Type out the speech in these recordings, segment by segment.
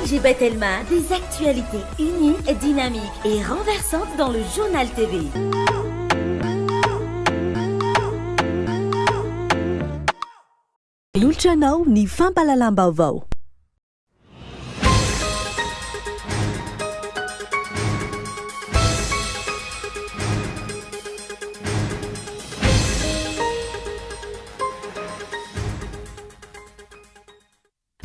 Anne-Gibet Elma, des actualités unies, dynamiques et renversantes dans le journal TV. Olotranao ny fampalalam-baovao.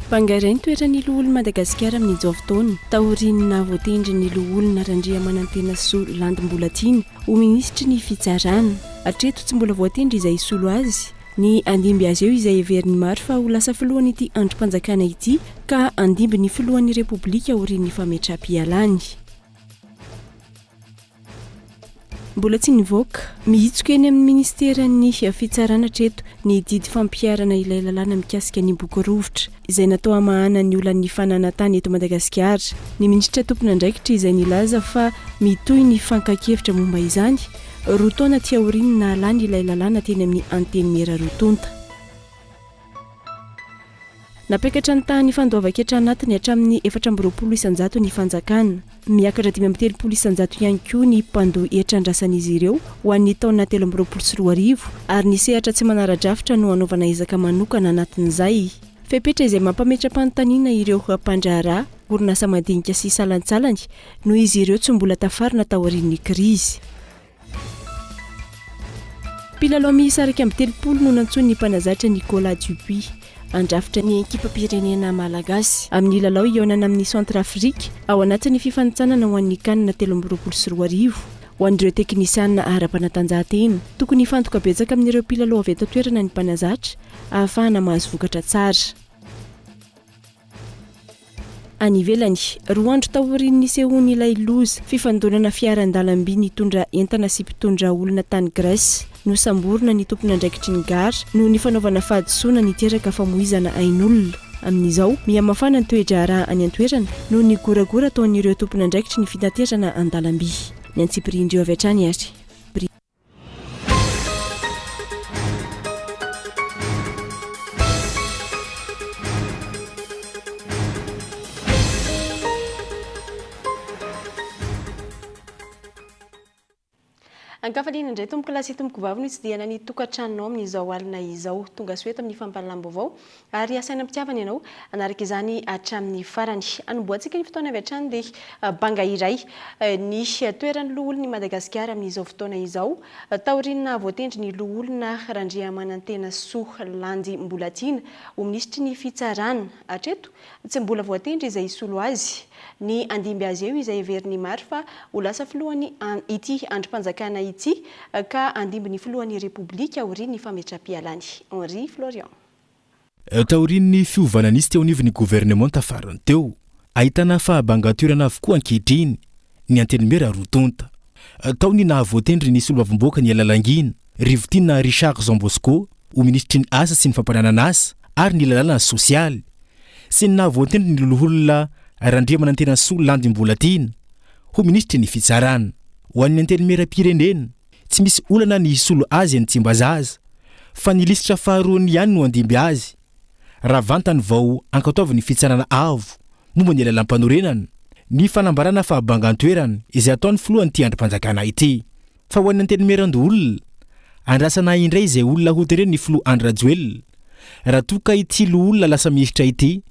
Mpangairainy toeran'ny loholona Madagasikara amin'izao fotoana tahorinina voatendrin'ny loholona Randriamanantena Soa Landimbolatiny ho ministry ny fitsarana. Hatreto tsy mbola voatendry izay solo azy. Ny andimby azy eo izay heveriny maro fa ho lasa filohan'ity androm-panjakana ity ka andimby ny filohan'ny Repoblika aorian'ny fametraha-pialany. Mbola tsy nivoaka mihitsika eny amin'ny ministeran'ny fitsarana hatreto ny didy fampiarana ilay lalàna mikasika ny boky rovitra izay natao hamahana ny olan'ny fananantany eto Madagasikara. Ny ministra tompon'andraikitra izay nilaza fa mitohy ny fankakevitra momba izany roa taona ty aoriana nalany ilay lalàna teny amin'ny anteny mera rotonta. Napekatra ny tany fandoava-ketra anatiny hatramin'ny 420 ny fanjakana. Miakatra 530 ihany koa ny mpandoa etrandrasan'izy ireo ho an'ny taona 2024 ary ny sehatra tsy manara-drafitra no anaovana ezaka manokana anatin'izay. Fepetra izay mampametra-panontaniana ireo mpandraharaha, orinasa madinika sy salantsalany no izy ireo tsy mbola tafarina taorian'ny krizy. Mpilalao miisa 30 no nantsony ny mpanazatra Nicolas Dupuis. Andrafitra ny ekipam-pirenena malagasy amin'ny lalao ionana amin'ny Centrafrika ao anatin'ny fifanitsanana ho an'ny kanina 2024 ho an'ireo teknisianina ara-panatanjahantena. Tokony hifantoka betsaka amin'ireo mpilalao avy eto toerana ny mpanazatra ahafahana mahazo vokatra tsara. Any ivelany, 2 andro taorian'ny sehon'ilay loza fifandonana fiaran-dalamby nitondra entana sy mpitondra olona tany Grèce no samborina ny tompon'andraikitry ny gara no ny fanaovana fahadisoana niteraka famoizana ain'olona. Amin'izao mihamafana ny toe-draharaha any an-toerana no ny goragora ataon'ireo tompon'andraikitry ny fitaterana an-dalamby. Ny antsipirindreo avy hatrany ary. Ankafaliana indray tomboko lasy tomboko vavy tsy dia nany tokantranonao amin'izao alina izao tonga soeto amin'ny fampalalam-baovao ary asaina mpitiavana ianao anaraka izany hatramin'ny farany. Anomboantsika ny fotoana avy hatrany dia banga iray ny toeran'ny loholon'ny Madagasikara amin'izao fotoana izao taorinina voatendry ny loholona Randriamanantena Soa Landimbolatiny ho ministry ny fitsarana. Hatreto tsy mbola voatendry izay solo azy. Ny andimby azy eo izay heveriny maro fa ho lasa filohan'ny ity androm-panjakana ity ka andimby ny filohan'ny Repoblika aorian'ny fametraha-pialany. Henri Florian. Taorian'ny fiovanan'isy teo anivon'ny gouvernement tafarany teo ahitana fahabangan-toerana avokoa ankehitriny ny anteny mera rotonta. Tao ny nahavoatendry ny solomavim-boaka ny Alalangina rivotina Richard Jean Bosco ho ministry ny asa sy ny fampananana asa ary ny lalàna sosialy sy ny nahavoatendry ny loholona Randriamanantena Soa Landimbolatiny ho ministry ny fitsarana. Ho an'ny anteny mera-pirenena tsy misy olana ny solo azy ny Tsimbazaza fa ny lisitra faharoany ihany no andimby azy. Raha vantany vao ankataovany fitsarana avo momba ny lalam-panorenana ny fanambarana fahabangan-toerana izay ataony filohan'ity androm-panjakana ity. Fa ho an'ny anteny meran-doolona andrasana indray izay olona hotereny ny filo Andry Rajoelina raha toka ity loholona lasa mihitra ity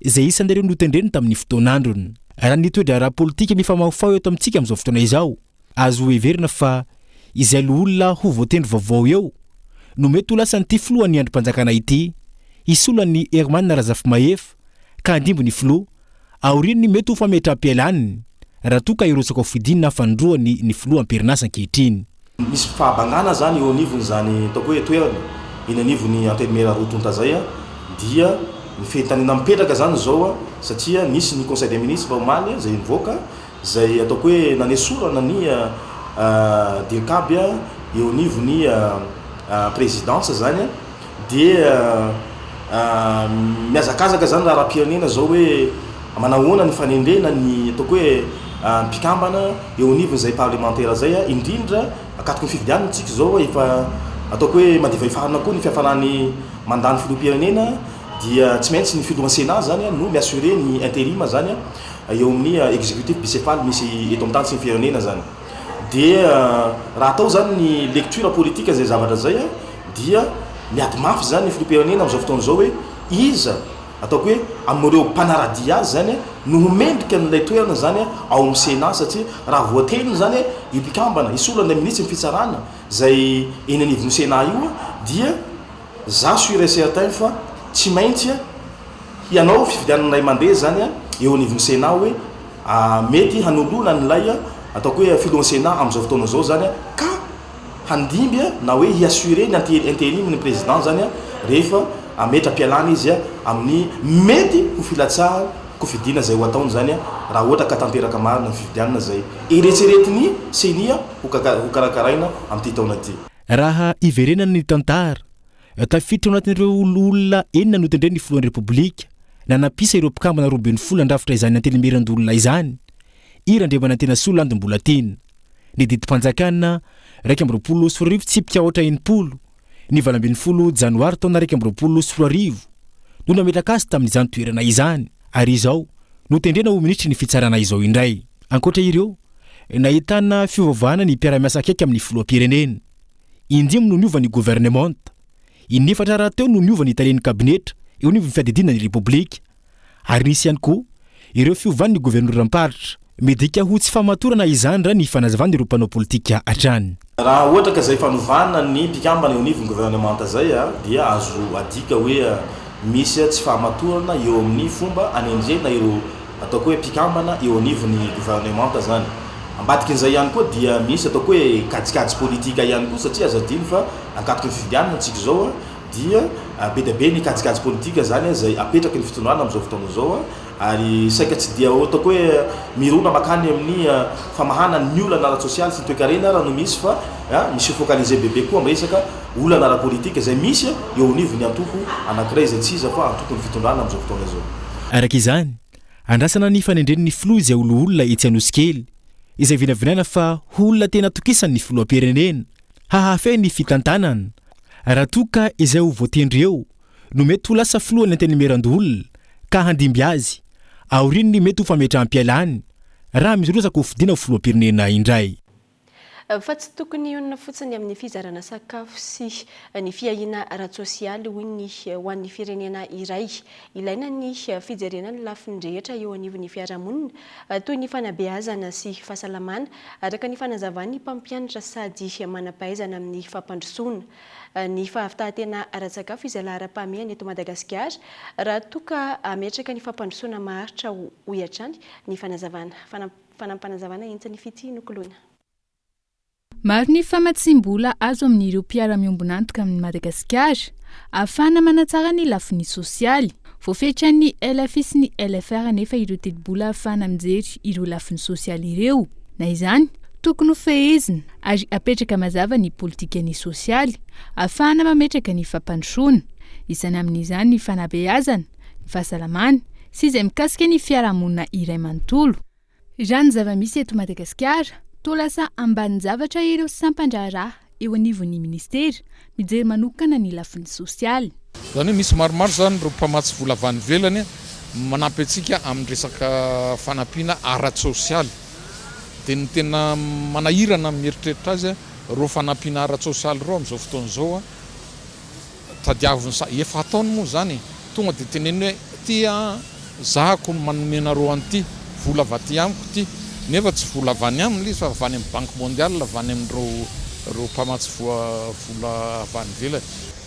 izay isan'ireo notendreny tamin'ny fotoan'androny. Raha ny toe-draharaha politika mifamafao eto amintsika amin'izao fotoana izao azo heverina fa izay loholona ho voatendry vaovao eo no mety ho lasa nyity filohan'ny androm-panjakana ity isolan'ny Herman Razafimahefa ka andimby ny filo aorian'ny mety ho fametraha-pialany raha toka irotsaka ho fidinina fandroany ny filo am-perinasa ankehitriny. Misy fahabangana zany eo anivony zany ataoko hoe toerana eny anivony anteny mera rotonta zay dia ny fentanina mipetraka zany zao satria nisy ny conseil des ministres omaly zay nivoaka zay ataoko hoe nanesorana ny DIRCAB eo anivony présidence zany dia miazakazaka zany raha raha-pirenena zao hoe manahoana ny fanendrena ny ataoko hoe mpikambana eo anivony zay parlementaire zay indrindra akatoko ny fifidianana tsika zao efa ataoko hoe madiva ifarana koa ny fiafarany mandany filoham-pirenena dia tsy maintsy ny filohan'ny Sénat zany no miassurer ny intérim zany eo amin'ny exécutif bicéphale misy eto amin'ny tany sy ny firenena zany. Dia raha atao zany ny lecture politique zay zavatra zay dia miady mafy zany ny filoham-pirenena amin'izao fotoana zao hoe iza ataoko hoe amin'ireo mpanaradia azy zany no homendrika n'ilay toerana zany ao amin'ny Sénat satria raha voateniny zany io mpikambana isolana ministre ny fitsarana zay eny anivon'ny Sénat io dia za sûr et certain fa tsy maintsy hianao fifidianana ray mandeha zany eo anivon'ny Sénat hoe mety hanolona n'ilay ataoko hoe filohan'ny Sénat amin'izao fotoana zao zany ka handimby na hoe hiassurer ny intérim ny président zany rehefa ametra-pialana izy amin'ny mety ho filatsahana kofidiana zay ho ataony zany raha ohatra ka tanteraka marina ny fifidianana zay eretseretiny senia ho karakaraina amin'ity taona ity. Raha iverenana ny tantara tafiditra ao anatin'ireo olona enina no tendreny ny filohan'ny repoblika na napisa ireo mpikambana roabeny folo andrafitra izany antelimerandolona izany irandrevana tena sola andiny mbola tena ny didim-panjakana 2024 tsipika ohatra 80 ny 20 janoary taona 2024 no nametraka azy tamin'izany toerana izany ary izao no tendrena ho ministry ny fitsarana izao indray. Ankoatra ireo nahitana fiovaovana ny mpiara-miasa akaiky amin'ny filoham-pirenena indimy no niova ny gouvernement inefatra raha teo no niova ny italiany kabinetra eo ny fiadidina ny repoblika ary nisy ihany koa ireo fiovany ny gouverneur amparitra medika ho tsy famatorana izany raha ny fanazavana ireo mpanao politika hatrany. Raha ohatra ka zay fanovana ny mpikambana eo anivon'ny gouvernement zay dia azo adika hoe misy tsy fahamatorana eo amin'ny fomba anendrena ireo ataoko hoe mpikambana eo anivon'ny gouvernement zany. Ambadikin'izay ihany koa dia misy ataoko hoe kajikajy politika ihany koa satria azo adiny fa ankatoky ny fifidianana antsika zao dia be dia be ny kajikajy politika zany zay apetraky ny fitondrana amin'izao fotoana zao ary saika tsy dia ataoko hoe mirona makany amin'ny famahana ny olana ara-sosialy sy ny toe-karena raha no misy fa misy focaliser bebe koa amin'ny resaka olana ara-politika zay misy eo anivony antoko anankiray zay tsy iza fa antoko ny fitondrana amin'izao fotoana zao. Araka izany andrasana ny fanendren'ny filoha izay olona etsy Anosikely izay vinavinana fa olona tena tokisan'ny filoham-pirenena hahafay ny fitantanana raha toka izay ho voatendry eo no mety ho lasa filohan'ny antenimerandolona ka handimby azy aorin'ny mety ho fametram-pialany raha misy rosaka ho fidiana ho filoham-pirenena indray. Fa tsy tokony onona fotsiny amin'ny fizarana sakafo sy ny fiahiana ara-tsosialy ho an'ny firenena iray. Ilaina ny fijerena ny lafiny rehetra eo anivon'ny fiarahamonina toy ny fanabeazana sy fahasalamana araka ny fanazavany mpampianatra sady manam-pahaizana amin'ny fampandrosoana. Ny fahavitahantena ara-tsakafo izay lahara-pahamehana eto Madagasikara raha toka ametraka ny fampandrosoana maharitra ho iatrany ny fanazavana. Fanampanazavana entsany fity nokoloina. Maro ny famatsim-bola azo amin'ireo mpiara-miombona antoka amin'ny Madagasikara ahafahana manatsara ny lafiny sosialy. Voafetra ny LFI sy ny LFR nefa ireo teti-bola ahafahana mijery ireo lafiny sosialy ireo. Na izany tokony ho fehezina ary apetraka mazava ny politikany sosialy ahafahana mametraka ny fampandrosoana isany amin'izany ny fanabeazana, ny fahasalamana sy izay mikasika ny fiarahamonina iray manontolo. Raha ny zava-misy eto Madagasikara toa lasa ambany zavatra ireo sampandraharaha eo anivon'ny ministera mijery manokana ny lafiny sosialy. Zany hoe misy maromaro zany ireo mpamatsy vola avy any ivelany manampy antsika amin'ny resaka fanampiana ara-tsosialy. Dia ny tena manahirana mieritreritra azy ireo fanampiana ara-tsosialy ireo amin'izao fotoana izao tadiaviny efa ataony moa zany tonga dia teneny hoe tia zahako no manomena reo an'ity vola avy aty amiko ity nefa tsy vola avy any aminy izy fa avy any amin'ny banque mondiale avy any amin'ireo mpamatsy vola avy any ivelany.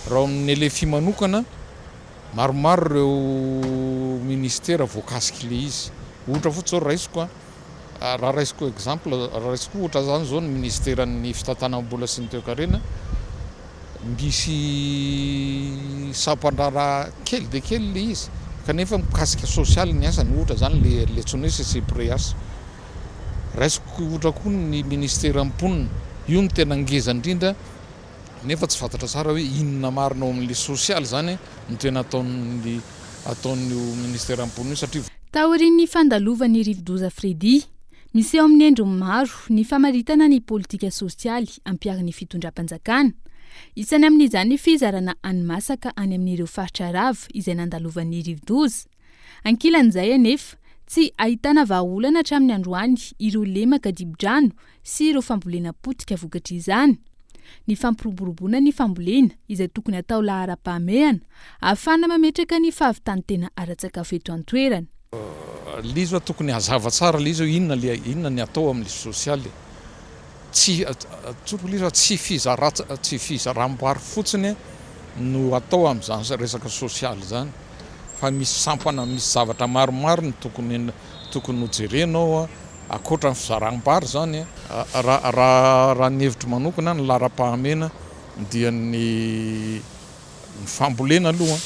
Raha amin'ny LFI manokana maromaro ireo ministera voakasiky le izy ohatra fotsy zao raisiko raha raisiko exemple raha raisiko ohatra zany zao ny ministeran'ny fitantanam-bola sy ny toe-karena misy sampandraharaha kely de kely le izy kanefa mikasika sosialy ny asany ohatra zany le tsony hoe CCPREAS. Raisiko ohatra koa ny ministera amponina io ny tena ngeza indrindra nefa tsy fantatra tsara hoe inona marina ao amin'le sosialy zany ny tena ataon'io ministera amponina io satria taorian'ny fandalovan'ny Rivodoza Fredy misy eo amin'ny endriny maro ny famaritana ny politika sosialy ampiarany fitondram-panjakana Isany amin'izany fizarana anymasaka any amin'ireo faritra rava izay nandalovan'ny Rivodoza. Ankilan'izay anefa tsy ahitana vahaolana hatramin'ny androany ireo lemaka dibo-drano sy ireo fambolena potika vokatra izany. Ny fampiroboroboana ny fambolena izay tokony atao lahara-pahamehana ahafahana mametraka ny fahavitany tena ara-tsakafo eto an-toerana. Lizo tokony hazava tsara lizo inona ny atao amin'ny sosialy. Tsy fizaram-boary fotsiny no atao amin'izany resaka sosialy zany. Fa misy sampana, misy zavatra maromaro ny tokony hojerenao akoatra ny fizaram-boary zany. Raha ny hevitro manokana ny lahara-pahamehana dia ny fambolena aloha,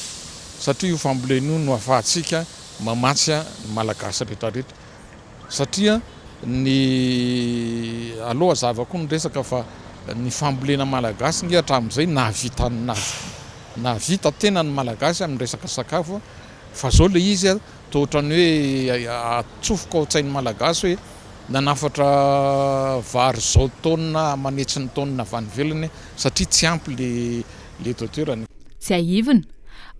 satria io fambolena io no ahafahantsika mamatsy ny malagasy rehetrarehetra. Satria ny aloha zava koa ny resaka fa ny fambolena malagasy nge hatramin'izay navita tena ny malagasy amin'ny resaka sakafo, fa zao le izy toa ohatrany hoe atsofoka ao an-tsain'ny malagasy hoe nanafatra vary zao taonina manetsy ny taonina avy any ivelany satria tsy ampy le toerana. Tsy ahivina.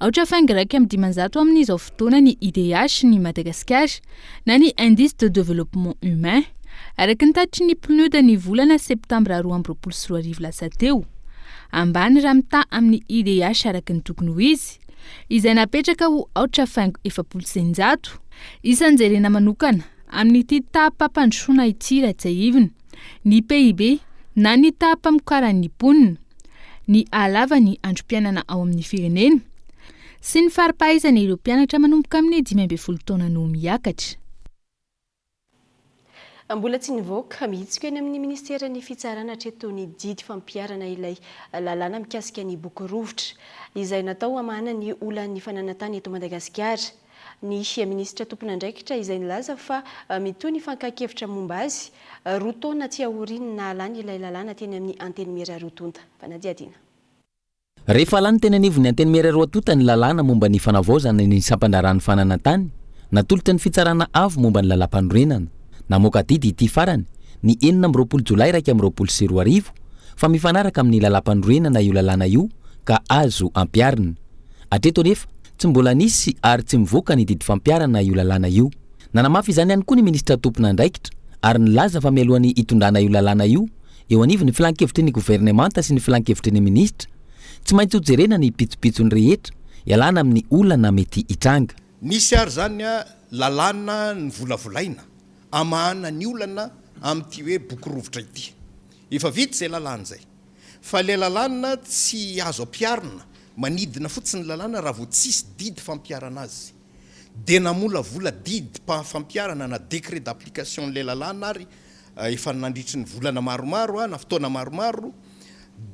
Ohatra faingaraika amin'ny 500 amin'izao fotoana ny IDH ny Madagasikara na ny indice de développement humain araka ny tatry ny PNUD ny volana septambra 2024 lasa teo. Ambany raha mita amin'ny IDH araka ny tokony ho izy izay napetraka ho ohatra faingo 700. Isanjerena manokana amin'ny tahapam-pandrosoana ity raha tsy ahivina ny PIB na ny tahapamikaran'ny ponina, ny halavany androm-piainana ao amin'ny firenena sy ny faripahaizana ireo mpianatra manomboka amin'ny 15 taona no miakatra. Mbola tsy nivoaka mihitsika eny amin'ny ministeran'ny fitsarana hatreto ny didy fampiarana ilay lalàna mikasika ny boky rovitra izay natao hamahana ny olan'ny fananantany eto Madagasikara. Ny ministra tompon'andraikitra izay nilaza fa mitoy ny fankakevitra momba azy roa taona tsy aoriana na alany ilay lalàna teny amin'ny Antenimera Rotonta. Fanadiadina. Rehefa lany teny anivon'ny Antenimera Rotonta ny lalàna momba ny fanavaozana ny sampandaran'ny fananantany, natolotra ny fitsarana avo momba ny lalam-panorenana. Namoaka didy ity farany ny 24 Jolay 2024 fa mifanaraka amin'ny lalam-panorenana io lalàna io ka azo ampiarina. Hatreto nefa tsy mbola nisy ary tsy mivoaka ny didy fampiarana io lalàna io. Nanamafy izany ihany koa ny ministra tompon'andraikitra ary nilaza fa mialohan'ny hitondrana io lalàna io eo anivon'ny filan-kevitry ny governemanta sy ny filan-kevitry ny ministra tsy maintsy hojerena ny pitsopitsony rehetra ialana amin'ny olana mety hitranga. Nisy ary zany lalàna ny volavolaina amahana ny olana amin'ity hoe boky rovitra ity. Efa vita izay lalàna zay. Fa le lalàna tsy azo ampiarina, manidina fotsiny lalàna raha vao tsisy didy fampiarana azy. De namola vola didy fampiarana na décret d'application le lalàna ary efa nandritry ny volana maromaro na fotoana maromaro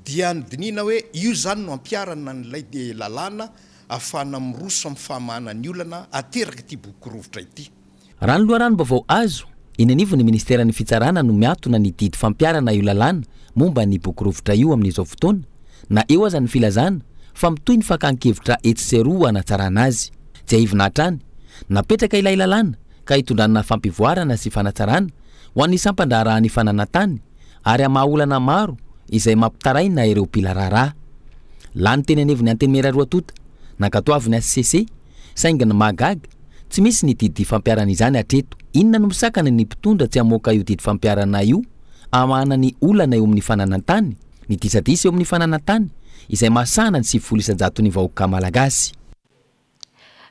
dia nidinina hoe io zany no ampiarana n'ilay lalàna afana miroso amin'ny fahamahana ny olana ateraka ity boky rovitra ity. Raha ny loharano-baovao azo eny anivon'ny ministeran'ny fitsarana no miatona ny didy fampiarana io lalàna momba ny boky rovitra io amin'izao fotoana na eo aza ny filazana fa mitoy ny fakan-kevitra etseroa hanatsarana azy. Tsy ahivina hatrany napetraka ilay lalàna ka hitondranana fampivoarana sy fanatsarana ho an'ny sampandrarahan'ny fananantany ary amahaolana maro izay mampitaraina ireo mpilaraharaha. Lany teny anivon'ny Antenimera Rotonta nankatoaviny ACC saingana mahagaga tsy misy ny didy fampiarana izany hatreto. Inona no misakana ny mpitondra tsy hamoaka io didy fampiarana io amahana ny olana eo amin'ny fananantany, ny disadisa eo amin'ny fananantany izay mahasana ny 700 ny vahoaka malagasy.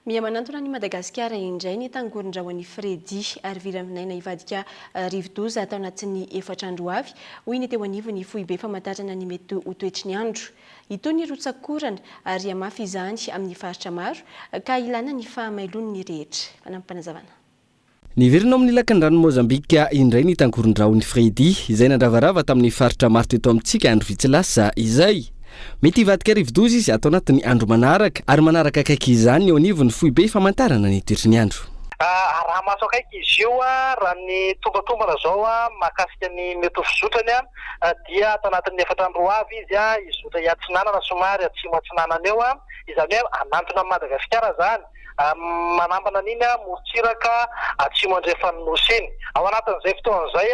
Miamanantona ny Madagasikara indray ny tangorin-drahoan'ny Fredy ary viraminaina ivadika Rivodoza atao anatin'ny 4 andro avy hoy ny teo anivony foibe famantarana ny mety ho toetry ny andro. Itony rotsakorana ary amafy izany amin'ny faritra maro ka ilana ny fahamailon'ny rehetra. Fanampanazavana. Niverina amin'ny lakan'ny rano Mozambika indray ny tangorin-drahoan'ny Fredy izay nandravarava tamin'ny faritra maro teto amintsika andro vitsilasa izay. Mety hivadika Rivodoza izy atao anatin'ny andro manaraka ary manaraka akaiky izany eo anivon'ny foibe famantarana ny toetry ny andro. Raha maso akaiky izy io raha ny tombatombana zao mahakasika ny mety fizotrany dia atao anatin'ny 4 andro avy izy izota iatsinanana somary atsimo atsinanana eo izany hoe anantona Madagasikara zany manambana an'iny morontsiraka atsimo andrefan'ny nosy iny. Ao anatin'izay fotoan'izay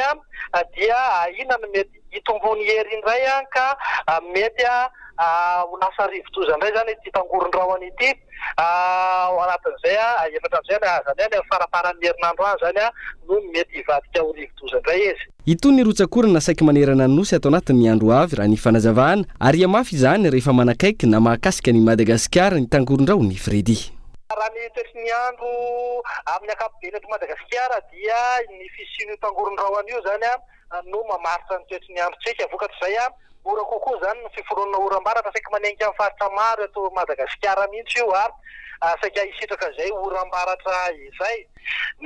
dia ina no mety hitombony hery indray ka mety ho lasa rivo-doza indray zany ity tangoron-drahona ity. Ao anatin'izay efatra amin'izay azany any faraparan'ny herinandro any zany no mety hivadika ho rivo-doza indray izy. Itony rotsakorana saiky manerana ny nosy ato anatin'ny andro avy raha ny fanazavahana ary mafy izany rehefa manakaiky na mahakasika ny Madagasikara ny tangoron-drahona Fredy. Raha ny toetry ny andro amin'ny ankapobeny eto Madagasikara dia ny fisian'io tangoron-drahona io zany no mamaritra ny toetry ny androntsika. Vokatr'izay ora kokoa zany ny fiforonana oram-baratra saika manenga amin'ny faritra maro eto Madagasikara mihitsy io saika hisitraka izay oram-baratra izay.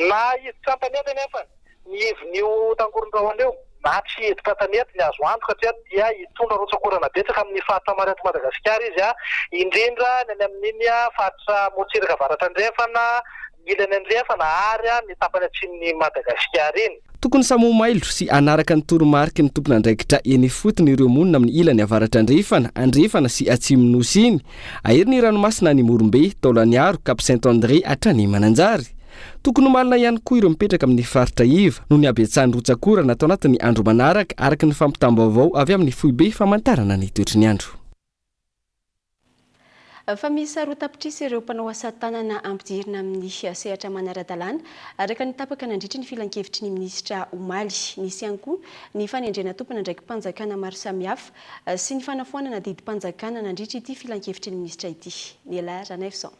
Na izy tsy tanety nefa ny hevon'io tangoron-drahona io na tsy editra tanety ny azo antoka satria dia hitondra rotsakorana betsaka amin'ny faritra maro eto Madagasikara izy indrindra ny amin'iny faritra morontsiraka avaratra andrefana, ilany andrefana ary ny tapany atsin'ny Madagasikara iny. Tokony samomailro sy anaraka ny toromarika ny tompon'andraikitra eny fotony ireo monina amin'ny ilany avaratra andrefana sy atsimo nosy iny. Ahery ny ranomasina ny Morombe, Taolaniaro, Cap Saint-André hatrany Mananjary. Tokony malina ihany koa ireo mipetraka amin'ny faritra iva no ny abetsahany rotsakorana atao anatin'ny andro manaraka araka ny fampitam-baovao avy amin'ny foibe famantarana ny toetry ny andro. Fa misy sarotam-pitrisa ireo mpanao asa tanana ampidirina amin'ny sehatra manara-dalàna araka ny tapaka nandritra ny filan-kevitry ny minisitra Omaly. Nisy ihany koa ny fanendrena tompona ndraiky mpanjakana maro samihafa sy ny fanafoanana didim-panjakana nandritra ity filan-kevitry ny minisitra ity. Nela Ranefson.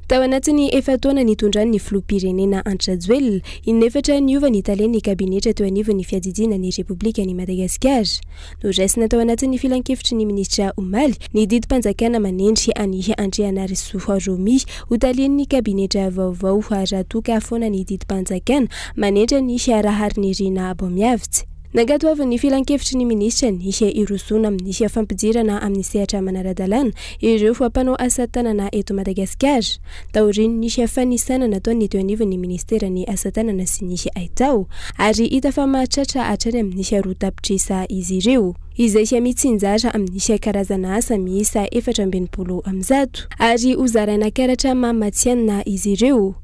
Tao anatin'ny efataona nitondran'ny filoham-pirenena Andry Rajoelina inefatra niova ny talehan'ny kabinetra teo anivon'ny fiadidiana ny Repoblika ny Madagasikara. Noraisina tao anatin'ny filan-kevitry ny minisitra Omaly ny didim-panjakana manendry any Andrianarisoa Romy ho talehan'ny kabinetra vaovao raha toka foana ny didim-panjakana manendra ny Raharinirina Abomiavitsy. Nagatoavan'ny filan-kevitry ny minisitra nisy irosona amin'ny fampidirana amin'ny sehatra manara-dalàna ireo mpanao asa tanana eto Madagasikara. Taoriny nisy fanisana nataony teo anivon'ny ministeran'ny asa tanana sy nisy aitao ary hita fa mahatratra hatrany amin'ny sarotam-pitrisa izy ireo. Izay mitsinjara amin'ny karazana asa miisa 420 ary hozaraina karatra mamatsiana izy ireo.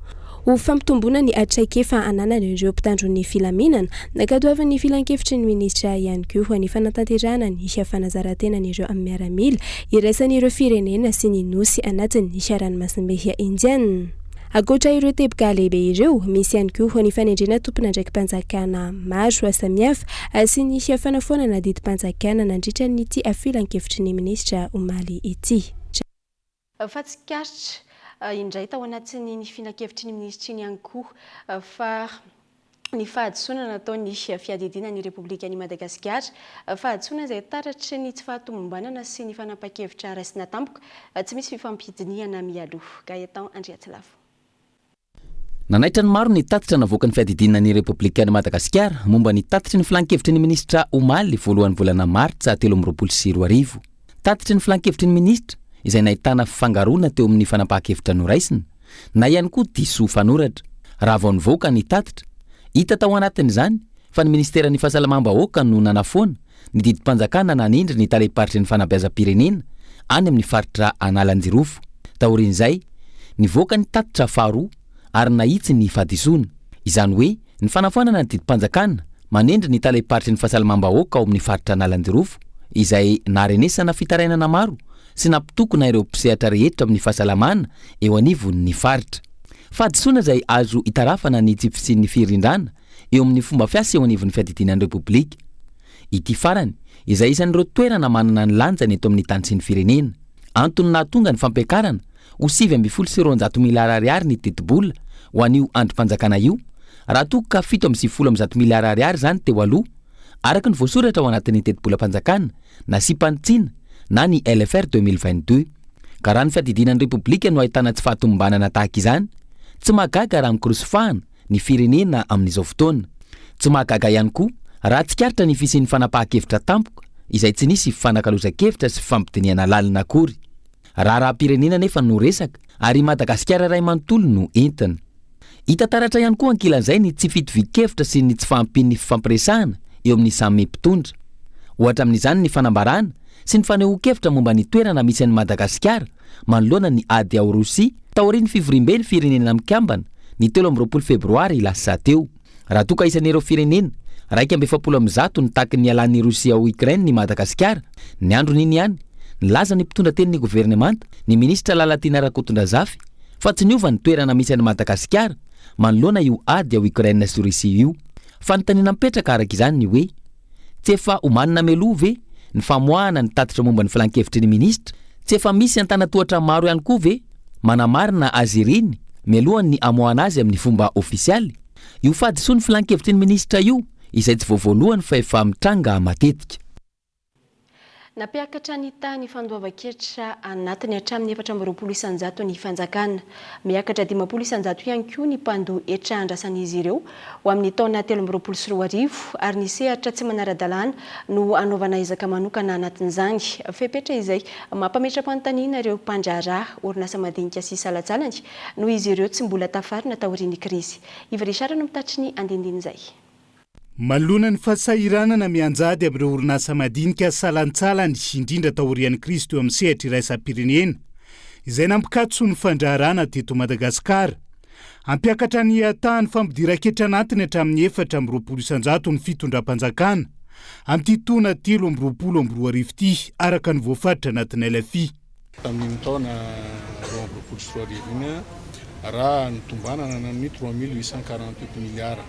Ho fampitomboana ny atraikefa ananana ireo mpitandron'ny filaminana nakatoavan'ny filan-kevitry ny minisitra ihany koa ny fanatanterahana ny fanazarantena ireo amin'ny miaramila iraisan'ireo firenena sy ny nosy anatin'ny ranomasimbe Indiana. Akoatra ireo teboka lehibe ireo, misy ihany koa ny fanendrena tompona ndraiky mpanjakana maro samihafa sy ny fanafoanana didim-panjakana nandritra nyity filan-kevitry ny minisitra Omaly ity. Fatsikaritra indray tao anatin'ny ny filan-kevitry ny minisitra iny ihany koa fa ny fahadisoana nataony fiadidiana ny Repoblika ny Madagasikara, fahadisoana izay taratry ny tsy fahatomombanana sy ny fanapa-kevitra raisina tampoka, tsy misy fifampidiniana mialoha. Gaëtan Andriatsilavo. Nanaitra ny maro ny tatitra navoaka ny fiadidiana ny Repoblika ny Madagasikara momba ny tatitry ny filan-kevitry ny ministra Omaly voalohan'ny volana Martsa 2024. Tatitry ny filan-kevitry ny ministra izay nahitana fifangaroana teo amin'ny fanapahan-kevitra noraisina na ihany koa diso fanoratra. Raha vao nivoaka ny tatitra, hita tao anatin'izany fa ny ministeran'ny fahasalamam-bahoaka no nanafoana ny didim-panjakana nanindry ny talehi-paritry ny fanabeazam-pirenena any amin'ny faritra Analanjirofo. Taorian'izay nivoaka ny tatitra faharoa ary nahitsy ny fahadisoana. Izany hoe ny fanafoanana ny didim-panjakana manendry ny talehi-paritry ny fahasalamam-bahoaka ao amin'ny faritra Analanjirofo izay naharenesana fitarainana maro sy nampitokona ireo mpisehatra rehetra amin'ny fahasalamana eo anivon'ny faritra. Fahadisoana izay azo hitarafana ny tsipifisian'ny firindrana eo amin'ny fomba fiasa eo anivon'ny fiadidinan'ny Repoblika. Ity farany izay isan'ireo toerana manana ny lanjany eto amin'ny tany sy ny firenena. Antony nahatonga ny fampiakarana ho 7,400 ariary ny teti-bola ho an'io androm-panjakana io raha toa ka 7,700 ariary zany teo aloha araka ny voasoratra ao anatin'ny teti-bolam-panjakana na sipanitsina na ny LFR 2022. Ka raha ny fiadidinan'ny Repoblika no ahitana tsy fahatomombanana tahaka izany, tsy mahagaga raha mikorosofahana ny firenena amin'izao fotoana. Tsy mahagaga ihany koa raha tsikaritra ny fisian'ny fanapahan-kevitra tampoka izay tsy nisy fifanakaloza-kevitra sy fifampidiniana lalina akory. Raha-pirenena nefa no resaka ary Madagasikara ray manontolo no entina. Hita taratra ihany koa ankilan'izay ny tsy fitovi-kevitra sy ny tsy fahampian'ny fifampiresahana eo amin'ny samy mpitondra. Ohatra amin'izany ny fanambarana sy ny fanehoan-kevitra momba ny toerana misy an'i Madagasikara manoloana ny ady ao Rosia taoriny fivorimbeny firenena mikambana ny 13 febroary lasa teo. Raha toka isan'ireo firenena 170 ny taky ny alan'ny Rosia Ukraine ny Madagasikara, ny andro niny ihany nilaza ny mpitondra tenin'ny gouvernemanta ny ministra Lalatina Rakotondrazafy fa tsy niova ny toerana misy an'i Madagasikara manoloana io ady a Ukraine sy Rosia io. Fa nytanina mipetraka araka izany ny hoe tsy efa omanina meloa ve ny famoahana ny tatitra momba ny filan-kevitry ny ministra, tsy efa misy antanatohatra maro ihany koa ve manamarina azy ireny melohan'ny amoahana azy amin'ny fomba ofisialy. Io fadisoa ny filan-kevitry ny ministra io izay tsy voavoalohany fa efa mitranga matetika. Napiakatra ny tany fandoavan-kevitra anatiny hatramin'ny 420 ny fanjakana. Miakatra 50 ihany koa ny mpandoa hetra andrasan'izy ireo ho amin'ny taona 2024 ary ny sehatra tsy manara-dalàna no anaovana ezaka manokana anatin'izany. Fepetra izay mampametra-panontaniana ireo mpandraharaha, orinasa madinika sy salatsalany no izy ireo tsy mbola tafarina taorian'ny krizy. Iva Richard no mitatry ny andindiny izay. Malona ny fahasahiranana mianjady amin'ireo orinasa madinika salantsalany indrindra taorian'ny krizy teo amin'ny sehatra iraisam-pirenena izay nampikatso ny fandraharana teto Madagasikara. Ampiakatra ny atahany fampidiran-ketra anatiny hatramin'ny 420 ny fitondram-panjakana amin'ity taona 2024 ity araka ny voafaritra anatin'ny LFI. Tamin'ny taona 2024 iny raha nitombanana amin'ny 3848 miliara.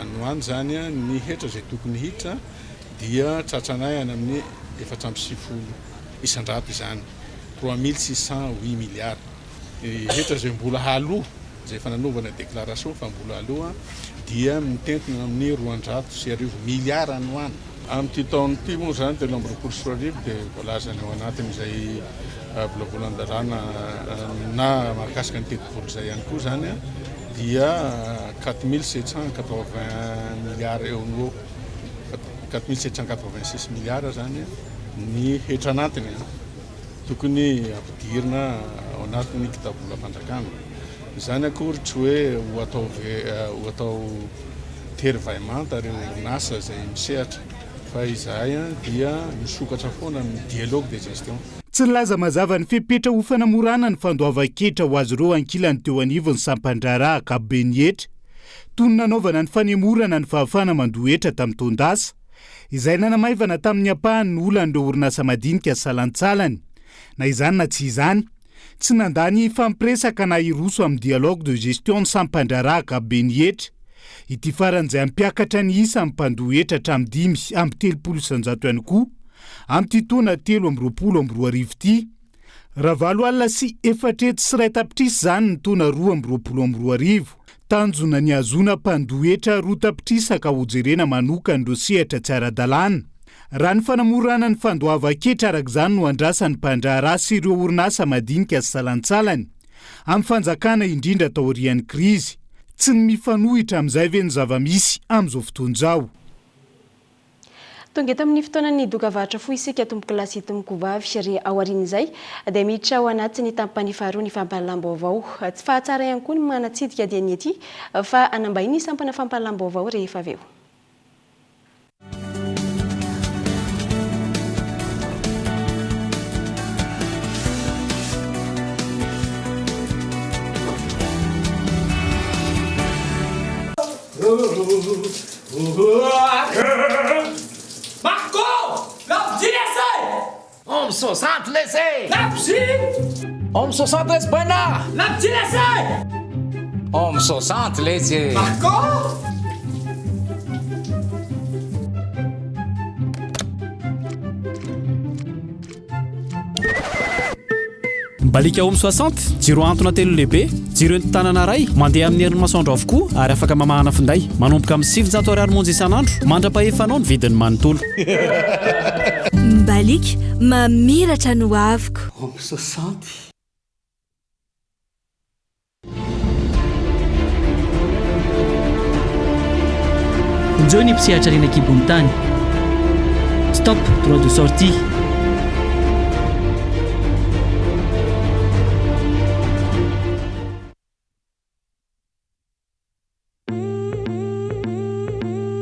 Anoany zany ny hetra zay tokony hitra dia tratranay any amin'ny 470 isandrato izany 3608 miliara. Hetra zay mbola haloha zay fananovana déclaration fa mbola haloha dia mitentona amin'ny 210 miliara anoany. Amin'ity taon'ity moa zany 2024 dia voalaza ny ao anatiny izay volavolan-dalàna na mahakasika ny tetipolo zay ihany koa zany dia 4780 miliara eo no 4786 miliara zany ny hetra anatiny tokony ampidirina ao anatin'ny kitabolam-panjakana. Zany akory tsy hoe ho atao tery-vaimanta ireo orinasa zay misehatra fa izay dia misokatra foana amin'ny dialogue de gestion. Tsy nilaza mazava ny fepetra ho fanamorana ny fandoavan-ketra ho azy ireo ankilany teo anivony sampandraharaha ankapobeny hetra toy ny nanaovana ny fanemorana ny fahafana mandoa hetra tamin'ny taondasa izay nanamaivana tamin'ny ampahan'ny olan'ireo orinasa madinika salantsalany. Na izany na tsy izany tsy nandany fampiresaka na iroso amin'ny dialogue de gestion ny sampandraharaha ankapobeny hetra. Ity faran'izay ampiakatra ny isa amin'ny mpandoa hetra hatramin'ny 5 amin'ny 30 isanjato ihany koa amin'ity taona 2024 ity. Ravalo alina sy efatrety sy ray tapitrisa zany ny taona 2024. Tanjona ny azona mpandoa hetra roa tapitrisa ka hojerena manoka ny sehatra tsy ara-dalàna. Raha ny fanamorana ny fandoavan-ketra araka izany no andrasan'ny mpandraharaha sy ireo orinasa madinika sy salantsalany amin'ny fanjakana indrindra taorian'ny krizy. Tsy ny mifanohitra amin'izay ve ny zava-misy amin'izao fotoan'izao. Tonga eto amin'ny fotoanan'ny dokavatra fo isika tomboky lasy tomboky vavy ry ao aorian'izay dia miditra ao anatin'ny tampany faharoa ny fampahalalam-baovao. Tsy fahatsara ihany koa ny manatsidika dia ny ety fa anambahiny sampana fampahalalam-baovao rehefa avy eo. Marco! Lapsi laissez! Om 60 laissez! Lapsi! Om 60 laisse Brenna! Lapsi laissez! Om 60 laissez! Marco! Balika Om 60, jiro antona telo lehibe, jiro entin-tanana ray, mandeha amin'ny herin'ny masoandro avokoa ary afaka mamahana finday. Manomboka amin'ny 700 ariary monja isan'andro, mandrapahefanao ny vidiny manontolo. Balika, mamiratra no aviko. Om 60. Njoo ny mpisehatra reny akibony tany. Stop, droit de sortie.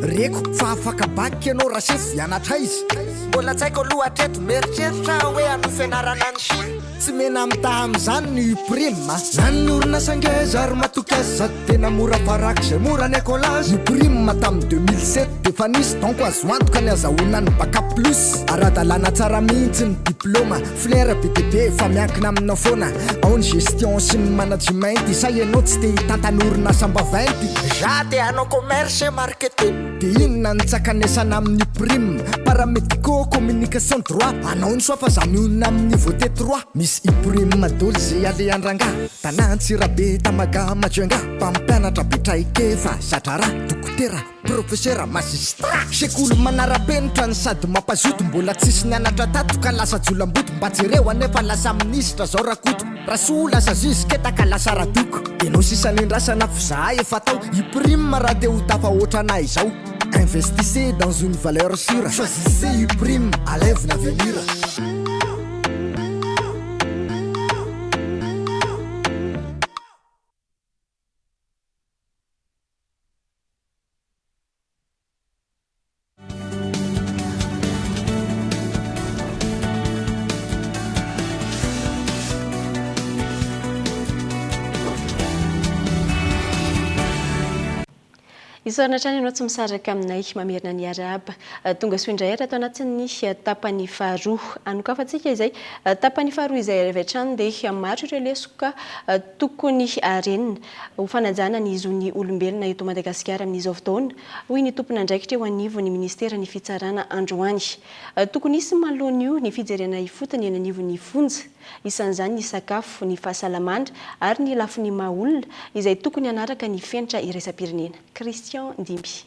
reko fa afaka baky ianao raha sefy ianatra izy mbola tsaiko aloha atreto mieritreritra hoe amin'ny fianarana any tsy mena amitaha am'izany ny prime zany ny orinasangeza ary matokazy sady tena mora paraky zay mora ny écolage ny prime tamin'ny 2007 defa nisy donko azo antoka ny azahoana ny baka plus ara-dalàna tsara mihitsy ny diplôma flaire bdb fa miankina aminao foana ao ny gestion sy ny management sa ianao tsy te hitantany orinasam-baventy za te anao commerce marketing de inona ny tsakanesana amin'ny prime paramédico communication droit anao ny soa fa za mionina amin'ny niveau T3 misy iprime madoly zay ale andrangà tanantsirabe tamaga majoenga mpampianatra betraikefa satrara dokotera professeur magistrat sekolo manara-penitra ny sady mampazoto mbola tsisy nianatra tato ka lasa jolam-boto mba jereo anefa lasa ministra zao rakoto raso lasa zisketaka lasa radoko enao sisanendrasana fizaha efa tao iprime raha te ho tafa ohatrana izao investissez dans une valeur sûre choisissez iprime à lève l'avenir. Isorana trany ianao tsy misaraka aminay mamerina ny araba tonga soa indray atao anatin'ny tapany faharoa anokafantsika izay tapany faharoa izay avy hatrany dia maro ireo lesoka tokony arenina ho fanajana ny izony olombelona eto Madagasikara amin'izao fotoana hoy ny tompona andraikitra eo anivon'ny ministera ny fitsarana androany tokony isy manoloana io ny fijerena ifotony eny anivon'ny fonja isan'izany ny sakafo ny fahasalamana ary ny lafiny maha-olona izay tokony anaraka ny fenitra iraisam-pirenena. Christian Ndimby.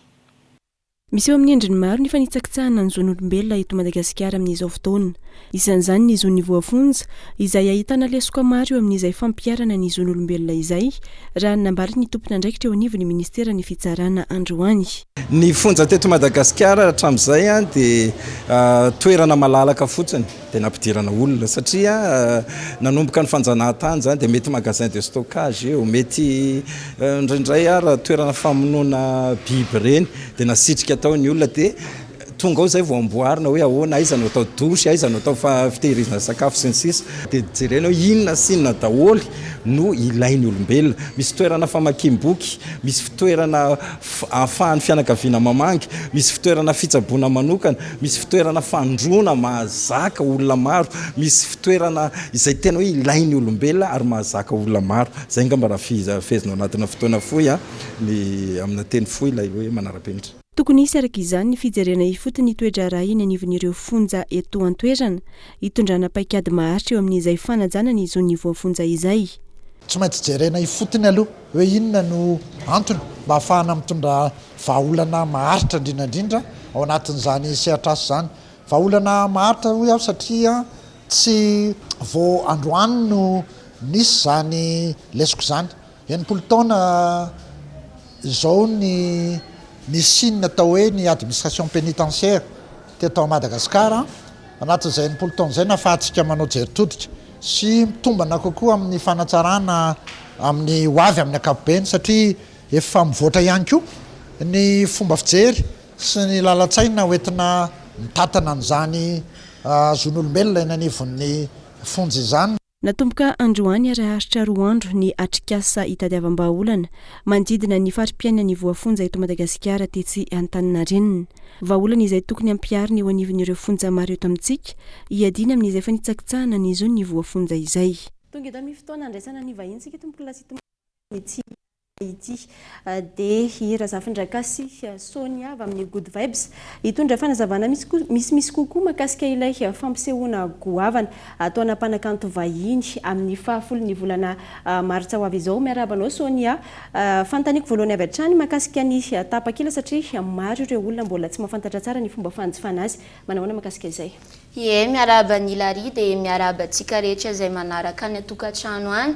Misy eo amin'ny endriny maro ny fanitsakitsahana ny zon'olombelona eto Madagasikara amin'izao fotoana. Isan'izany ny zon'ny voafonja izay ahitana lesoka maro eo amin'izay fampiarana ny zon'olombelona izay raha nambary ny tompona andraikitra eo anivon'ny ministera ny fitsarana androany. Ny fonja teto Madagasikara hatramin'izay dia toerana malalaka fotsiny dia nampidirana olona satria nanomboka ny fanjanahantany zany dia mety magasin de stockage eo mety indraindray ary toerana famonoana biby reny dia nasitrika atao ny olona dia tonga ao zay vao amboarina hoe ahoana aiza no atao dosy aiza no atao fitehirizana sakafo sy ny sisa dia jerena hoe inona sy inona daholy no ilain'ny olombelona. Misy toerana famakiam-boky, misy fitoerana ahafahan'ny fianakaviana mamangy, misy fitoerana fitsaboana manokana, misy fitoerana fandrona mahazaka olona maro, misy fitoerana izay tena hoe ilain'ny olombelona ary mahazaka olona maro. Zay ngamba raha fehezina anatina fotoana fohy ny amina teny fohy ilay hoe manara-penitra. Tokony isy araka izany ny fijerena ifotony toedra raha iny anivon'ireo fonja eto an-toerana hitondrana paikady maharitra eo amin'izay fanajana ny zon'ny voafonja izay. Tsy maintsy jerena ifotony aloha hoe inona no antony mba ahafahana mitondra vahaolana maharitra indrindrandrindra ao anatin'izany sehatrasa zany. Vahaolana maharitra hoy aho satria tsy vao androany no nisy zany lesoko zany. Enimpolo taona izao ny sinina atao hoe ny administration pénitentiaire teto Madagasikara anatin'izay enimpolo taona izay nahafahantsika manao jeritoditra sy mitombana kokoa amin'ny fanatsarana amin'ny hoavy amin'ny ankapobeny satria efa mivoatra ihany koa ny fomba fijery sy ny lalatsaina hoentina mitatana an'izany zon'olombelona eny anivon'ny fonja izany. Natomboka androany araharitra 2 andro ny atrikasa itadiavam-bahaolana manodidina ny farim-piainana ny voafonja eto Madagasikara tetsy Antaninarenina. Vahaolana izay tokony ampiarina eo anivon'ireo fonja maro eto amintsika hiadina amin'izay fanitsakitsahana ny zon'ny voafonja izay. Tonga eto amin'ny fotoana andraisana ny vahintsika eto mpilasy ity dia Razafindrakasy Sonia avy amin'ny Good Vibes hitondra fanazavana misy kokoa makasika ilay fampisehoana goavana atao anapanakanto vahiny amin'ny fahafolon'ny volana martsa ho avy izao. Miarabanao Sonia, fanontaniako voalohany avy hatrany makasika ny tapakila satria maro ireo olona mbola tsy mahafantatra tsara ny fomba fanjifana azy. Manahoana makasika izay? Ie, miaraba ny Lari dia miaraba antsika rehetra izay manaraka ny tokantrano any.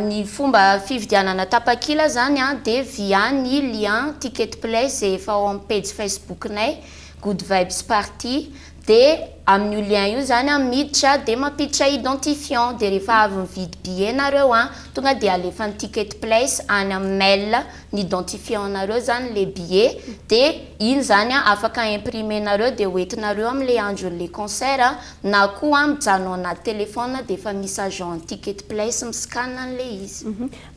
Ny fomba fividianana tapakila zany dia via ny lien Ticket Play izay efa ao amin'ny page Facebook-nay Good Vibes Party dia amin'io lien io zany a miditra dia mampiditra identifiant dia rehefa avy mividy billet nareo a tonga dia alefa ny ticket place any amin'ny mail ny identifiant nareo zany le billet dia iny zany a afaka imprimenareo dia hoentinareo amin'le andron'le concert na koa mijanona anaty telefona dia efa misy agent ticket place miscanne an'le izy.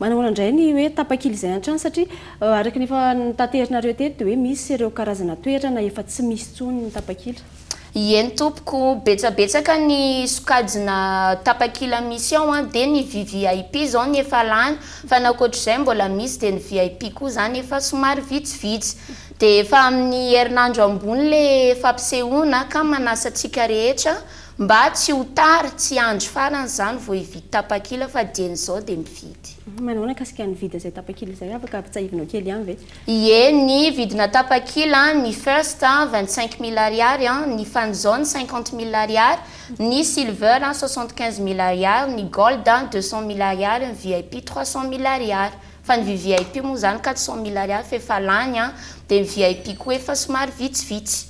Manao indray ny hoe tapakily izay an-trano satria araka nefa nitaterynareo teto dia hoe misy ireo karazana toerana efa tsy misy tsony ny tapakila. Eny tompoko betsabetsaka ny sokajina tapakila misy ao dia ny VIP zao ny efa lany fa nakoatr'izay mbola misy dia ny VIP koa zany efa somary vitsivitsy dia efa amin'ny herinandro ambony le fampisehoana ka manasantsika rehetra mba tsy ho tara tsy andro farany zany vao hividy tapakila fa dian'izao dia mividy. Manao kasika ny vidy izay tapakila izay afaka ampitsahivinao kely ihany ve? Ie, ny vidina tapakila ny first 25 000 ariary, ny fan zone 50 000 ariary, ny silver 75 000 ariary, ny gold 200 000 ariary, ny VIP 300 000 ariary. Fa ny VIP moa zany 400 000 ariary fa efa lany dia ny VIP koa efa somary vitsivitsy.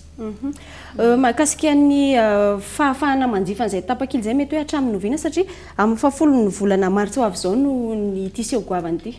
Mahakasika ny fahafahana manjifa an'izay tapakila izay mety hoe hatramin'ny noviana satria amin'ny fahafolon'ny volana martsa ho avy izao no ny tiseho goavany ity.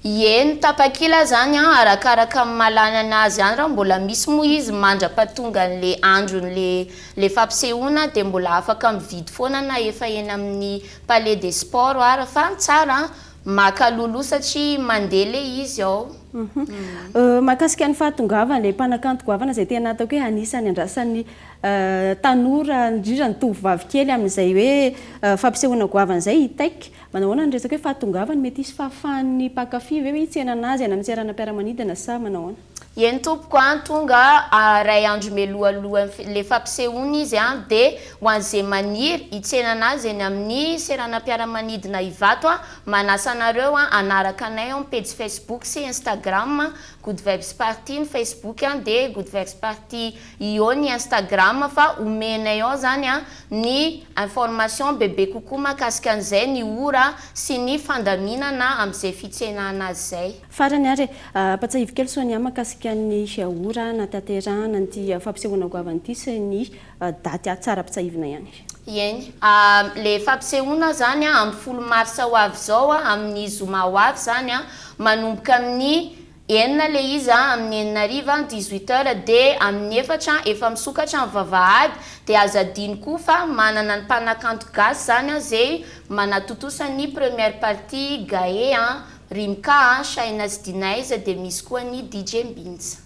Ie, ny tapakila zany arakaraka amin'ny malany anazy any raha mbola misy moa izy mandra-pahatonga n'le andron'le fampisehoana dia mbola afaka mividy foana na efa eny amin'ny palais des sports ara fa tsara makalolo satria mandeha le izy ao. Mahakasika ny fahatongavana ilay mpanakanto goavana izay tena atao hoe anisany andrasan'ny tanora indrindra ny tovovavy kely amin'izay hoe fampisehoana goavana izay hitaika. Manao ahoana ny resaka hoe fahatongavana mety hisy fahafahan'ny mpakafy hoe hitsena anazy any amin'ny seranam-piaramanidina sa manao ahoana? Eny tompoko tonga ray andro melohaloha le fampisehoana izy dia ho an'izay maniry hitsena anazy eny amin'ny seranam-piaramanidina Ivato manasa anareo anaraka anay amin'ny page Facebook sy Instagram Good Vibes Party ny Facebook dia Good Vibes Party io ny Instagram fa omenay ao zany ny information bebe kokoa mahakasika an'izay ny ora sy ny fandaminana amin'izay fitsena anazy zay. Farany ary patsahivo kely soa ny mahakasika ny ora na taterana ny fampisehoana goavana ity sy ny daty tsara pitsahivina ihany. Eny, le fampisehoana zany amin'ny 10 marsa ho avy zao amin'ny zoma ho avy zany manomboka amin'ny 9 le izy amin'ny 9 18h dia amin'ny 4 efa misokatra amin'ny vavahady dia azo adiny koa fa manana ny mpanakanto gasy zany zay manatotosa ny première partie Gaé Rimka Shaina Zdinaiza dia misy koa ny DJ Mbinza.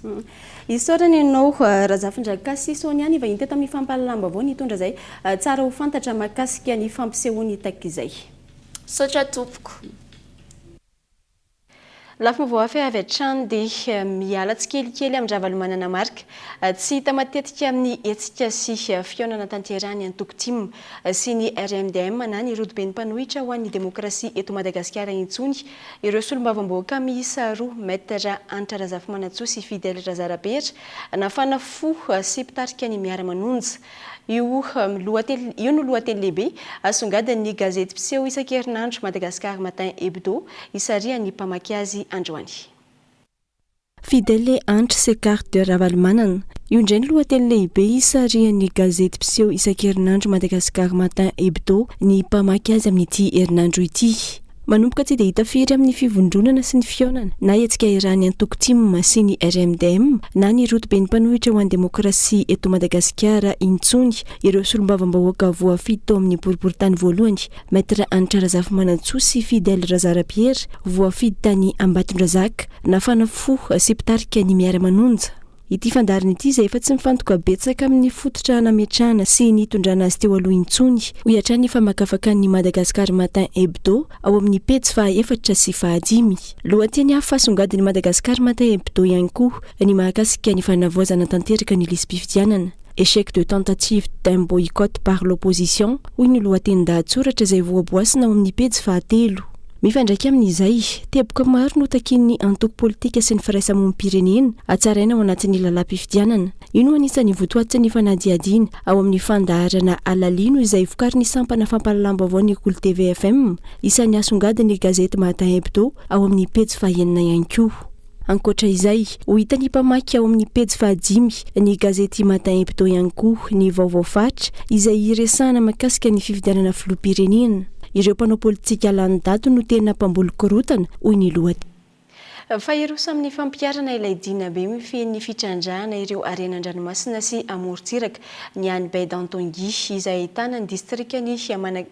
Isaorany ianao Razafindrakasy Sonia ny vahiny teto amin'ny fampalalamba avao nitondra zay tsara ho fantatra mahakasika ny fampisehoana tahaka izay. Saotra tompoko. Lafa vao avy hatrany dia miala tsikelikely amin'ny ravalomanana marika tsy hita matetika amin'ny etsika sy fionana tanterany Antokotim sy ny RMDM na ny rodoben'ny mpanohitra ho an'ny demokrasia eto Madagasikara intsony ireo solombavamboaka miisa 2 Maître Anitra Razafimanantsoa sy Fidèle Razarabetra nafana fo sy mpitarika ny miara-manonja. Io no lohateny lehibe asongadan'ny gazety mpiseho isan-kerinandro Madagascar Matin Hebdo isarian'ny mpamaky azy androany. Fidèle Anitra sy carte de Ravalomanana. Io indray ny lohateny lehibe isarian'ny gazety mpiseho isan-kerinandro Madagascar Matin Hebdo ny mpamaky azy amin'ity herinandro ity. Manomboka tsy dia hita firy amin'ny fivondronana sy ny fionana na hetsika irany Antokotim sy ny RMDM na ny rodoben'ny mpanohitra ho an'ny demokrasia eto Madagasikara intsony ireo solombavambahoaka voafidy tao amin'ny boriboritany voalohany Maître Anitra Razafimanantsoa sy Fidèle Razarabetra voafidy tany Ambatondrazaka nafana fo sy mpitarika ny miara-manonja. Ity fandarina ity izay efa tsy mifantoka betsaka amin'ny fototra nametrahana sy nitondrana azy teo aloha intsony ho iatrany famakafaka ny Madagascar Matin Hebdo ao amin'ny pejy 4 sy 5. Lohateny hafa songadiny Madagascar Matin Hebdo ihany koa ny mahakasika ny fanavaozana tanteraka ny lisam-pifidianana. Échec de tentative d'un boycott par l'opposition hoy ny lohateny dahatsoratra izay voaboasina ao amin'ny pejy 7. Mifandraika amin'izay, teboka maro no takin'ny antoko politika sy ny firaisamonim-pirenena atsaraina ao anatin'ny lalam-pifidianana. Io no anisan'ny votoatisa ny fanadihadiana ao amin'ny fandaharana alalino izay vokarin'ny sampana fampalalamba avao ny Kolo TV FM isan'ny asongadin'ny gazety Matin Hebdo ao amin'ny pejy 9 ihany koa. ankoatra izay ho hita ny mpamaky ao amin'ny pejy fahajimy ny gazety matin hebdo ihany koa ny vaovao fatra izay resahana makasika ny fifidianana filoham-pirenena. Ireo mpanao politika lany-dato no tena mpamboly korotana hoy ny lohateny. Faherosa amin'ny fampiarana ilay Dinabe mifehy fitrandrahana ireo arenan-dranomasina sy amorontsiraka ny any Bay d'Antongui izay ahitana ny distrikany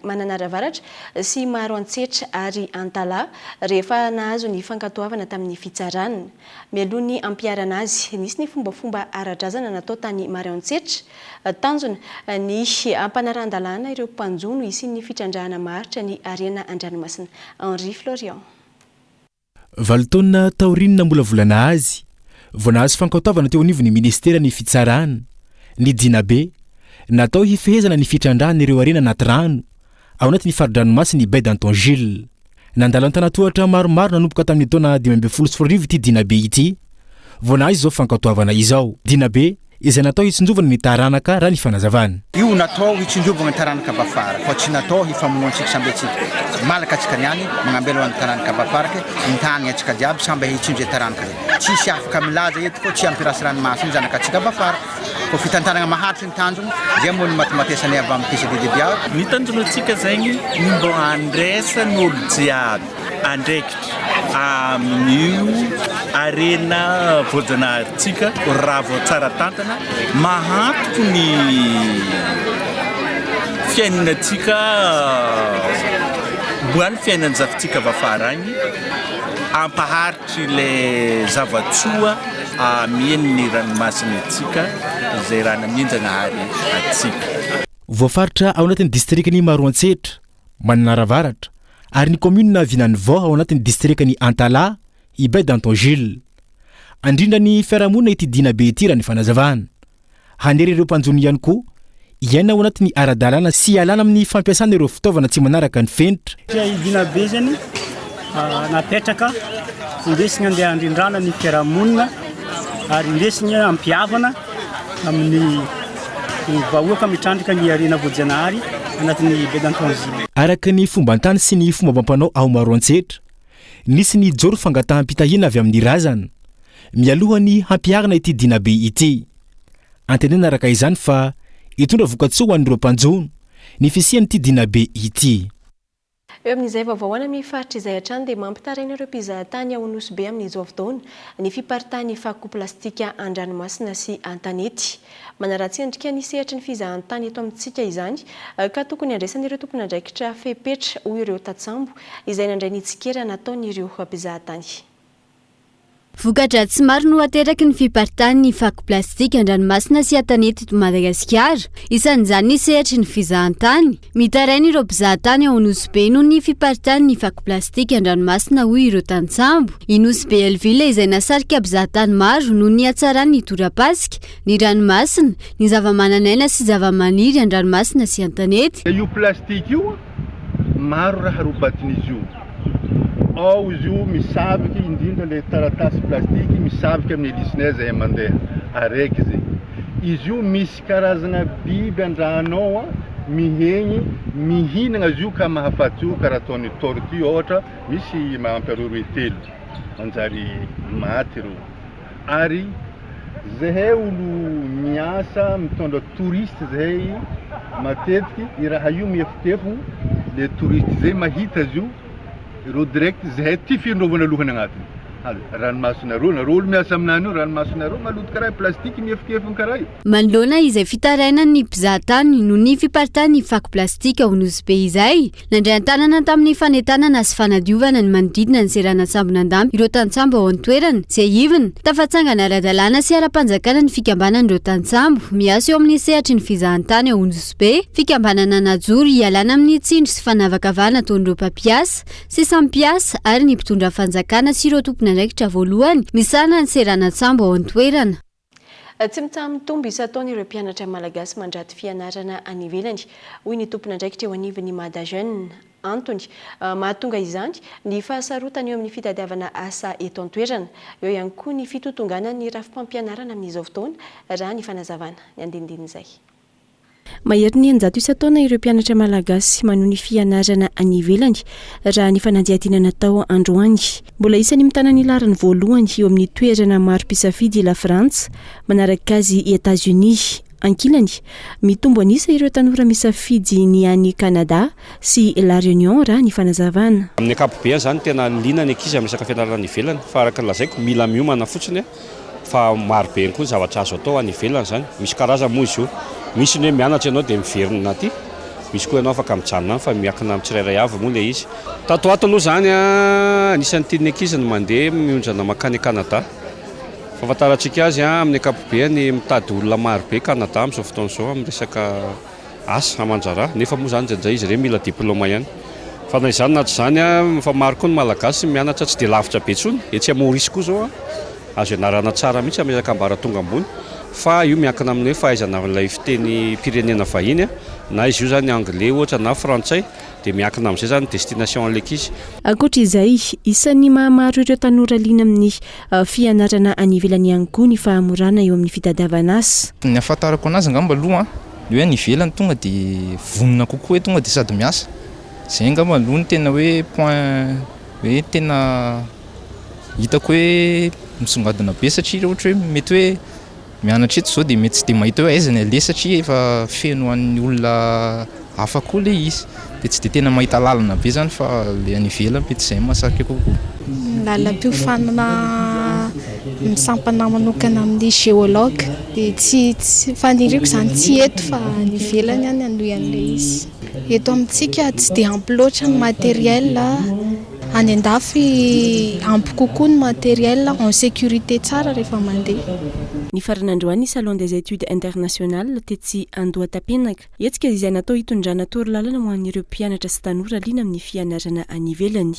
Mananaravaratra sy Maro Antsetra ary Antala rehefa nahazo ny fankatoavana tamin'ny fitsarana. Mialoha ny ampiarana azy, nisy ny fombafomba ara-drazana natao tany Maro Antsetra tanjona ny ampanarandalana ireo mpanjono isin'ny fitrandrahana maharitra ny arena an-dranomasina. Henri Florian. Valitaona taorinina mbolavolana azy vao nahazo fankatoavana teo anivon'ny ministera ny fitsarana ny Dinabe natao hifehezana ny fitrandrahana ireo arena anaty rano ao anatin'ny faridranomasina ny Bay d'Antongil. Nandalo an-tanatohatra maromaro nanomboka tamin'ny taona 2014 ity Dinabe ity vao nahazo izao fankatoavana izao. Dinabe izay natao hitsinjovana ny taranaka raha ny fanazavana. Io natao hitsinjovana ny taranaka bafara fa tsy natao hifamonoantsika samby atsika. Malaka atsika niany magnambelo ny taranaka bafaraka intany atsika jiaby samby hitsinjo taranaka. Tsisy afaka milaza eto fa tsy ampirasy ranomasina zanaka atsika bafara. Fa fitantanagna maharitra ny tanjona zay moa ny matimatesany avy amin'ny PCDDB. Ny tanjonantsika zaigny mba andraisan'olo jiaby andraikitra amin'io arena voajanaharitsika raha vao tsara tantana mahantoky ny fiainanatsika boany fiainan-jafitsika vafara agny ampaharitry le zavatsoa amieny ny ranomasina atsika zay rano amin'injanahary atsika. Voafaritra ao anatin'ny distrikany Maro Antsetra, Mananaravaratra ary ny commune Vinany Vao ao anatin'ny distrikany Antala, i Bay d'Antongil. Andrindra ny fiarahamonina ity Dinabe ity raha ny fanazavana. Hanery ireo mpanjono ihany koa iaina ao anatin'ny ara-dalàna sy alana amin'ny fampiasana ireo fitaovana tsy manaraka ny fenitra. I Dinabe zany napetraka indesigny andeha andrindrana ny fiarahamonina ary indesigny ampiavana amin'ny vahoaka mitrandrika ny arena voajanahary anatin'ny Bay d'Antongil. Araka ny fomba antany sy ny fomba amampanao ao Maro Antsetra, nisy ny joro fangataham-pitahina avy amin'ny razana mialohany hampiarana ity Dinabe ity. Antenena araka izany fa hitondra vokatsoa ho an'ireo mpanjono ny fisian'ity Dinabe ity. Eo amin'izay vaovaoana amin'ny faritra izay hatrany dia mampitaraina ireo mpizahatany ao Nosbe amin'izao fotoana ny fiparitany fako plastika an-dranomasina sy an-tanety. Manaratsy endrika ny sehatra ny fizahantany eto amintsika izany ka tokony andraisan'ireo tompon'andraikitra fepetra hoy ireo tatsambo izay nandray ny tsikera nataon'ireo mpizahatany. Vokatra tsy maro no ateraky ny fiparitany fako plastika an-dranomasina sy an-tanety eto Madagasikara. Isan'izany ny sehatry ny fizahantany. Mitaraina ireo mpizahatany ao Nosbe noho ny fiparitany fako plastika an-dranomasina hoy ireo tantsambo. I Nosbe Elville izay nasarika mpizahatany maro noho ny hatsarany ny torapasika, ny ranomasina, ny zava-mananaina sy zava-maniry an-dranomasina sy an-tanety. Io plastika io maro raha robatin'izy io. Ao izy io misaviky indrindra le taratasy plastiky misaviky amin'ny helissinay zay mandeha araiky zay. Izy io misy karazana biby andranao mihegny mihinagna izy io ka mahafaty io karaha ataony tortue ohatra misy mampiaroro telo manjary maty ro. Ary zahay olo miasa mitondra touriste zahay matetiky i raha io miefitefo le touriste zay mahita izy io ireo direct zahay ty findrovana lohany agnatiny. Ranomasina rô nareo olo miasa aminany io ranomasina rô maloto karaha plastika miefitefony karaha io. Manoloana izay fitaraina ny mpizahatany noho ny fiparitany fako plastika ao Nosbe izay nandray an-tanana tamin'ny fanetanana sy fanadiovana ny manodidina ny serana Tsambonandamby ireo tantsambo ao an-toerana izay ivina tafatsangana ara-dalàna sy ara-panjakana ny fikambanan'ireo tantsambo miasa eo amin'ny sehatry ny fizahantany ao Nosbe, fikambanana najoro ialana amin'ny tsindry sy fanavakavahana ataon'ireo mpampiasa sy sampiasa ary ny mpitondra fanjakana sy ireo tompon'andraikitra voalohany misana ny serana Tsambo ao an-toerana. Tsy mitsaha-mitombo isa ataon'ireo mpianatra malagasy mandraty fianarana any ivelany hoy ny tompon'andraikitra eo anivon'ny Mada Jeune Antony. Mahatonga izany ny fahasarotany eo amin'ny fitadiavana asa eto an-toerana, eo ihany koa ny fitotongana ny rafim-pampianarana amin'izao fotoana raha ny fanazavana ny andinindin'izay. Mahery ny anjato isa taona ireo mpianatra malagasy manoho ny fianarana any ivelany raha ny fanadihadiana natao androany. Mbola isan'ny mitana ny larany voalohany eo amin'ny toerana maro mpisafidy la Frantsa, manaraka azy i États-Unis. Ankilany, mitombo anisa ireo tanora misafidy ny any Canada sy La Réunion raha ny fanazavana. Amin'ny ankapobeny zany tena lina ny ankizy amin'ny resaka fianarana ivelany fa araka ny lazaiko mila miomana fotsiny fa maro be koa zavatra azo atao any ivelany zany. Misy karazany moa izy io. Misy ny mianatra ianao dia miverina aty. Misy koa ianao afaka mijanona fa miankina amin'ny tsirairay avy moa ilay izy. Tato ato aloha zany anisan'ny tian'ny ankizy ny mandeha mionjana makany Canada. Fahafantarantsika azy amin'ny ankapobeny mitady olona maro be Canada amin'izao fotoana izao amin'ny resaka asa amanjara. Nefa moa zany indraindray izy ireny mila diplôma ihany. Fa na izany na tsy izany fa maro koa ny malagasy mianatra tsy dia lavitra be intsony. Etsy Maorisy koa izao azo ianarana tsara mihitsy amin'ny ambaratonga ambony. Fa io miankina amin'ny hoe fahaizana ilay fiteny pirenena vahiny na izy io zany anglais ohatra na frantsay dia miankina amin'izay zany destination an'ilay ankizy. Ankoatra izay, isan'ny mahamaro ireo tanora liana amin'ny fianarana any ivelany ihany koa ny fahamorana eo amin'ny fitadiavana asa. Ny ahafantarako anazy angamba aloha hoe any ivelany tonga dia vonona kokoa hoe tonga dia sady miasa. Izay angamba aloha ny tena hoe point hoe tena hitako hoe misongadina be satria ohatra hoe mety hoe mianatra eto zao dia mety tsy dia mahita hoe aiza ny aleha satria efa feno an'ny olona hafa koa ilay izy dia tsy dia tena mahita lalana be zany fa ilay any ivelany mety izay mahasarika kokoa. Lalam-piofanana misampana manokana amin'ny géologue dia tsy faniriako zany tsy eto fa any ivelany any anohy an'ilay izy. Eto amintsika tsy dia ampy loatra ny matériel, any andafy ampy kokoa ny matériel en sécurité tsara rehefa mandeha. Ny faran'androany Salon des études internationales tetsy Andohatapenaka. Etsika izay natao hitondrana torolalana ho an'ireo mpianatra sy tanora liana amin'ny fianarana any ivelany.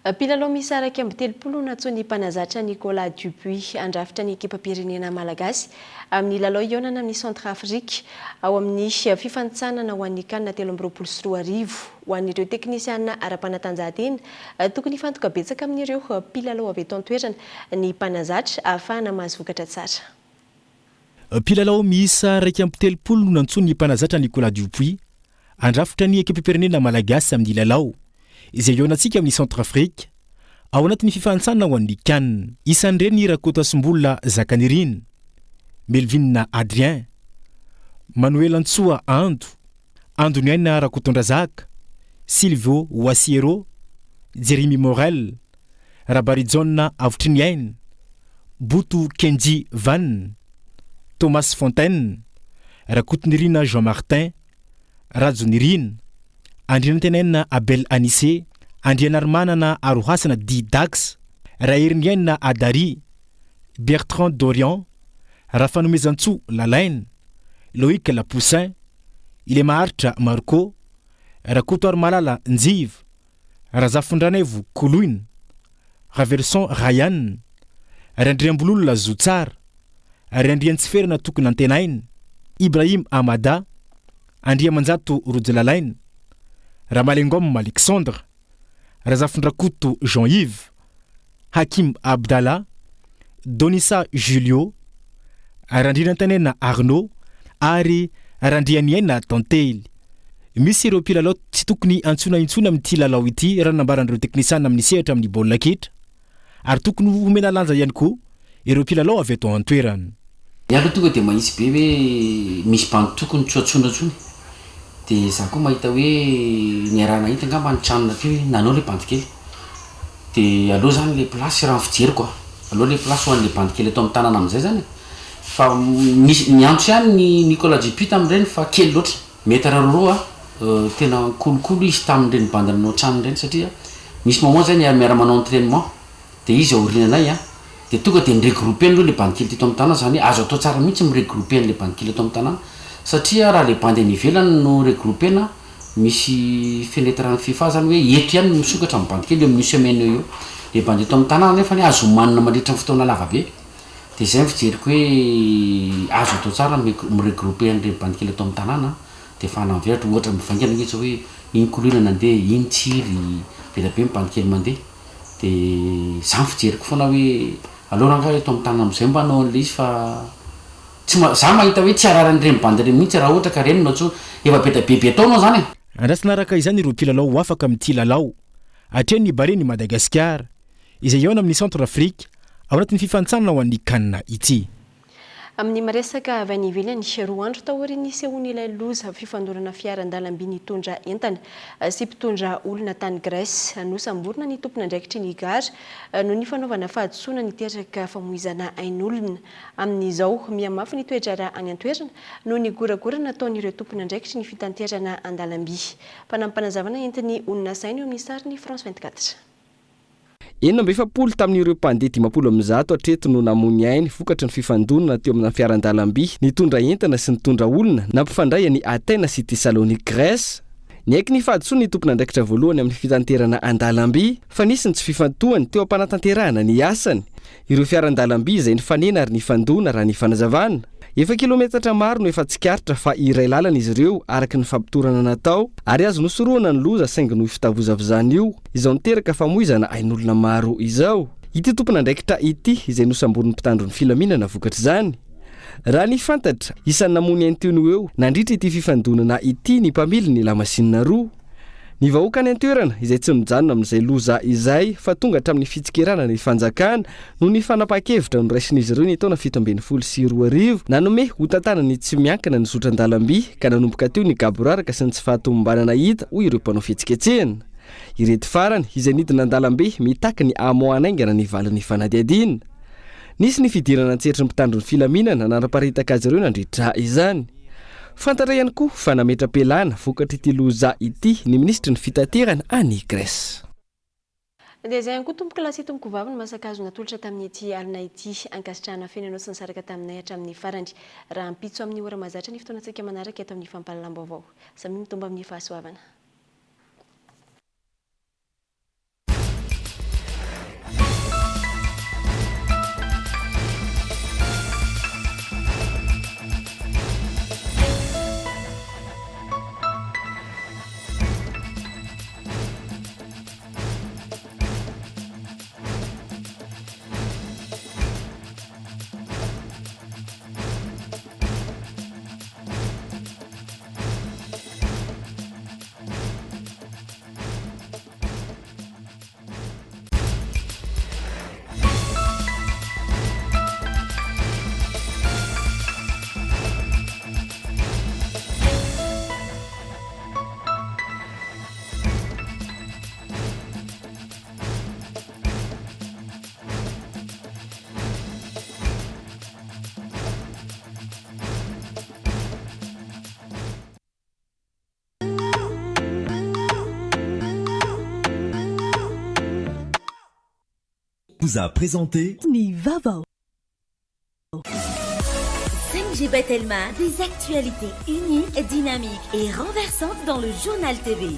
Mpilalao miisa 230 natsoiny mpanazatra Nicolas Dupuis andrafitra ny ekipam-pirenena malagasy amin'ny lalao ionana amin'ny Centre Afrique ao amin'ny fifanitsanana ho an'ny CAN 2024 ho an'ireo teknisiana ara-panatanjahantena tokony hifantoka betsaka amin'ireo mpilalao avy eto an-toerana ny mpanazatra ahafahana mahazo vokatra tsara. Mpilalao miisa 230 nantsony mpanazatra Nicolas Dupuis andrafitra ny ekipam-pirenena malagasy amin'ny lalao izay ionantsika amin'ny Centre Afrique ao anatin'ny fifanitsanana ho an'ny CAN. Isan'ireny Rakoto Simbola Zakanirine, Melvin Adrien, Manuel Antsoa Andoniaina Rakotondrazaka, Silvio Wasiero, Jeremy Morel, Rabarizona Avutriniain, Butu Kenji Van, Thomas Fontaine, Rakotonirina Jean-Martin, Rajonirine, Andrianantenaina Abel Anissé, Andrianarmanana Arohasana Didax, Rairiniaina Adari, Bertrand Dorian, Rafanomezantso Lalaine, Loïc Lapoussin, Ilemaharitra Marco, Rakoto Armalala Njiv, Razafondranevo Koloin, Raverson Ryan, Randriambololona Zotsar, Randriantsiferina tokony antenainy, Ibrahim Amada, Andriamanjato Rojelalaine, Ramalengom Alexandre, Razafondrakoto Jean-Yves, Hakim Abdallah, Donissa Julio, Randrianantanena Arnaud ary Randrianiaina Tantely. Misy ireo mpilalao tsy tokony antsoina amin'ity lalao ity raha nambaran'ireo teknisiana amin'ny sehatra amin'ny baolina kitra ary tokony homena lanja ihany koa ireo mpilalao avy eto an-toerana. Aloha tonga dia mahisy be hoe misy bandy tokony tsoatsonatsony dia za koa mahita hoe ny arahana hita angamba nitranona teo hoe nanao ilay bandy kely dia aloha zany ilay plasy raha fijeriko aloha ilay plasy ho an'ilay bandy kely atao amin'ny tanana amin'izay zany fa ny antso ihany ny Nicolas Dupuis tamin'ireny fa kely loatra metatra roa tena kolokolo izy tamin'ireny bandy nanao tranon'ireny satria misy moment zany miara manao entraînement dia izy aoriananay dia tonga dia niregroupé aloha ilay bandy kely teto amin'ny tanana zany azo atao tsara mihitsy miregroupé an'ilay bandy kely eto amin'ny tanana satria raha ilay bandy any ivelany no regroupéna misy fenetra ny FIFA zany hoe eto ihany misokatra amin'ny bandy kely eo amin'ny semaine eo ilay bandy eto amin'ny tanana nefa azo manina mandritra ny fotoana lava be dia izay fijeriko hoe azo atao tsara miregroupé an'ireny bandy kely eto amin'ny tanana dia fahana mivelatra ohatra mivaingana mihitsy hoe iny kolona nandeha iny tsiry vela be bandy kely mandeha dia izany fijeriko foana hoe aloha rangaha eto amin'ny tanana amin'izay mba hanao an'ilay izy fa za mahita hoe tsy araran'ireny bandy reny mihitsy raha ohatra ka reny nao tso efa bebebe ataonao zany e andrasinaraka izany ireo mpilalao afaka amin'ity lalao atreny bareny Madagasikara izay eo amin'ny centre Afrique ao anatin'ny fifantsanana ho an'ny kanina ity. Amin'ny maresaka avy any ivelany roa andro taoriany sehoany ilay loza fifandonana fiaran-dalamby nitondra entana sy mpitondra olona tany Grèce nosamborina ny tompona andraikitry ny gare no ny fanaovana fahadisoana niteraka famoizana ain'olona. Amin'izao miamafy ny toedrara any an-toerana no ny goragorana nataon'ireo tompona andraikitry ny fitanterana an-dalamby. Panampanazavana entiny olona saina eo amin'ny sariny France 24. 7 tamin'ireo mpandeha 50 hatreto no namony ainy vokatry ny fifandonana teo amin'ny fiaran-dalamby nitondra entana sy nitondra olona nampifandray any Athènes sy Thessalonique Grèce. Niaiky ny fahadisoana ny tompona andraikitra voalohany amin'ny fitanterana an-dalamby fa nisy ny tsy fifantohany teo am-panatanterahana ny asany. Ireo fiaran-dalamby izay nifanena ary nifandona raha ny fanazavana. Efa kilometatra maro no efa tsikaritra fa iray lalana izy ireo araka ny fampitorana natao ary azo nosoroana ny loza saingy no fitavozavozana io izao niteraka famoizana ain'olona maro izao. Ity tompona andraikitra ity izay nosamborin'ny mpitandro ny filaminana vokatra izany. Raha ny fantatra isan'ny namony an'itony eo nandritra ity fifandonana ity ny mpamily ny lamasinina roa. Ny vahoaka any an-toerana izay tsy mijanona amin'izay loza izay fa tonga hatramin'ny fitsikerana ny fanjakana no ny fanapa-kevitra no raisin'izy ireo ny taona 17 nanome ho tantanany tsy miankina ny sotran-dalamby ka nanomboka teo ny gaboraraka sy ny tsy fahatomombanana hita hoy ireo mpanao fihetsiketsehana. Ireto farany izay nidina an-dalamby mitaky ny amoanaingana ny valin'ny fanadiadina. Nisy ny fidirana antseritry ny mpitandro ny filaminana nanaparitaka azy ireo nandritra izany. Fantatra ihany koa fa nametra-pelana vokatry ity loza ity ny ministra ny fitaterana any Grèce. Dia izay ihany koa tompoka lasy tompoko vavy no masakazo natolotra tamin'ny ity alina ity ankasitrahana fenanao sy nisaraka taminay hatramin'ny farany raha ampitso amin'ny ora mazatra ny fotoanantsika manaraka eto amin'ny fampahalalam-baovao. Samy mitomba amin'ny fahasoavana. Vous a présenté Nivava. 5G Batelma, des actualités uniques, dynamiques et renversantes dans le journal TV.